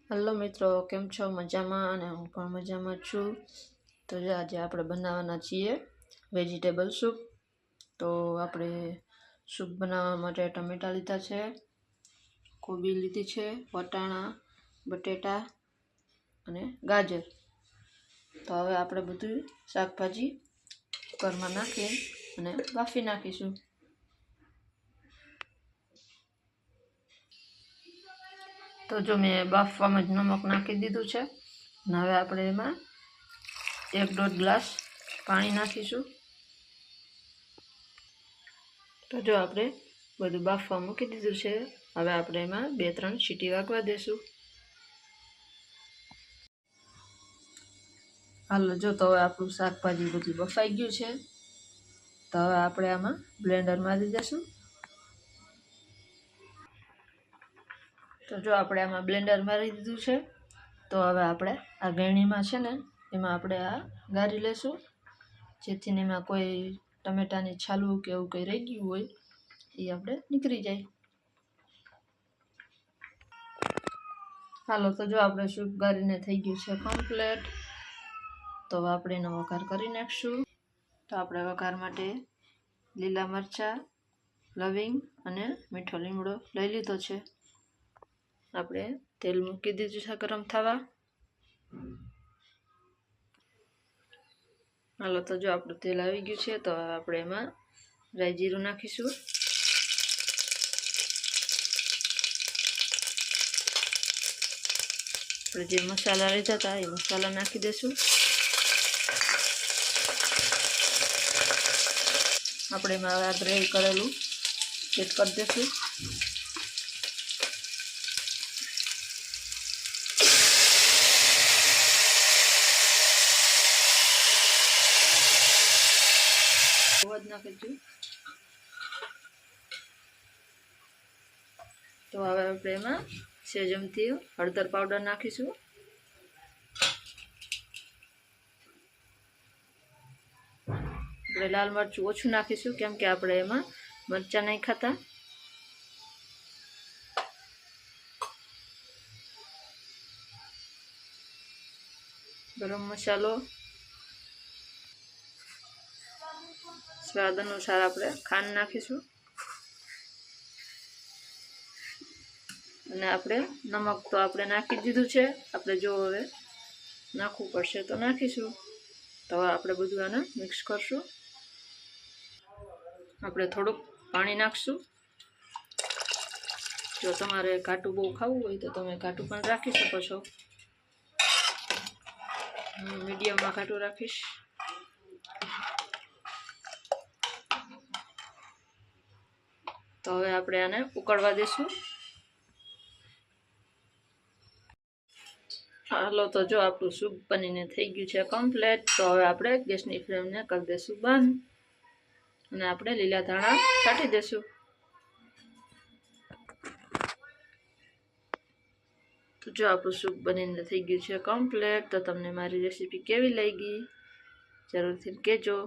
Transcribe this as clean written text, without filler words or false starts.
Hello મિત્રો, કેમ છો? મજામાં? અને હું પણ મજામાં છું. તો આજે આપણે બનાવવાના છીએ વેજીટેબલ સૂપ. તો આપણે સૂપ બનાવવા માટે ટમેટાં લીધા છે, કોબી લીધી છે, વટાણા, બટેટા અને ગાજર. તો હવે આપણે બધું શાકભાજી કુકરમાં નાખી અને બાફી નાખીશું. તો જો મેં બાફવામાં જ નમક નાખી દીધું છે. અને હવે આપણે એમાં 1-1.5 ગ્લાસ પાણી નાખીશું. તો જો આપણે બધું બાફવા મૂકી દીધું છે. હવે આપણે એમાં 2-3 સીટી વાગવા દેશું. હાલો, જો તો હવે આપણું શાકભાજી બધું બફાઈ ગયું છે. તો હવે આપણે આમાં બ્લેન્ડર મારી દઈશું. તો જો આપણે આમાં બ્લેન્ડર મારી દીધું છે. તો હવે આપણે આ ગળણીમાં છે ને એમાં આપણે આ ગાળી લેશું, જેથી એમાં કોઈ ટમેટાની છાલું કે એવું કંઈ રહી ગયું હોય એ આપણે નીકળી જાય. હાલો, તો જો આપણે સૂપ ગાળીને થઈ ગયું છે કમ્પ્લીટ. તો હવે આપણે એનો વઘાર કરી નાખશું. તો આપણે વઘાર માટે લીલા મરચાં, લવિંગ અને મીઠો લીમડો લઈ લીધો છે. આપણે તેલ મૂકી દીધું છે ગરમ થવા. હાલો, તો જો આપણું તેલ આવી ગયું છે. તો આપણે એમાં રાઈ જીરું નાખીશું. આપણે જે મસાલા લીધા હતા એ મસાલા નાખી દઈશું. આપણે એમાં આ ગ્રેવી કરેલું એડ કરી દઈશું. નાખીશું. તો હવે આપણે એમાં સેજમથી હળદર પાવડર નાખીશું. આપણે લાલ મરચું ઓછું નાખીશું, કેમ કે આપણે એમાં મરચાં નહીં ખાતા. ગરમ મસાલો, સ્વાદ અનુસાર આપણે ખાંડ નાખીશું. અને આપણે નમક તો આપણે નાખી દીધું છે. આપણે જો હવે નાખવું પડશે તો નાખીશું. તો હવે આપણે બધું આને મિક્સ કરશું. આપણે થોડુંક પાણી નાખશું. જો તમારે ઘાટું બહુ ખાવું હોય તો તમે ઘાટું પણ રાખી શકો છો. મીડિયમમાં ઘાટું રાખીશ. તો હવે આપણે આને ઉકળવા દઈશું. હાલો, તો જો આપણું સૂપ બનીને થઈ ગયું છે કમ્પ્લીટ. તો હવે આપણે ગેસની ફ્લેમને કરી દઈશું બંધ અને આપણે લીલા ધાણા છાંટી દઈશું. તો જો આપણું સૂપ બનીને થઈ ગયું છે કમ્પ્લીટ. તો તમને મારી રેસીપી કેવી લાગી જરૂરથી કહેજો.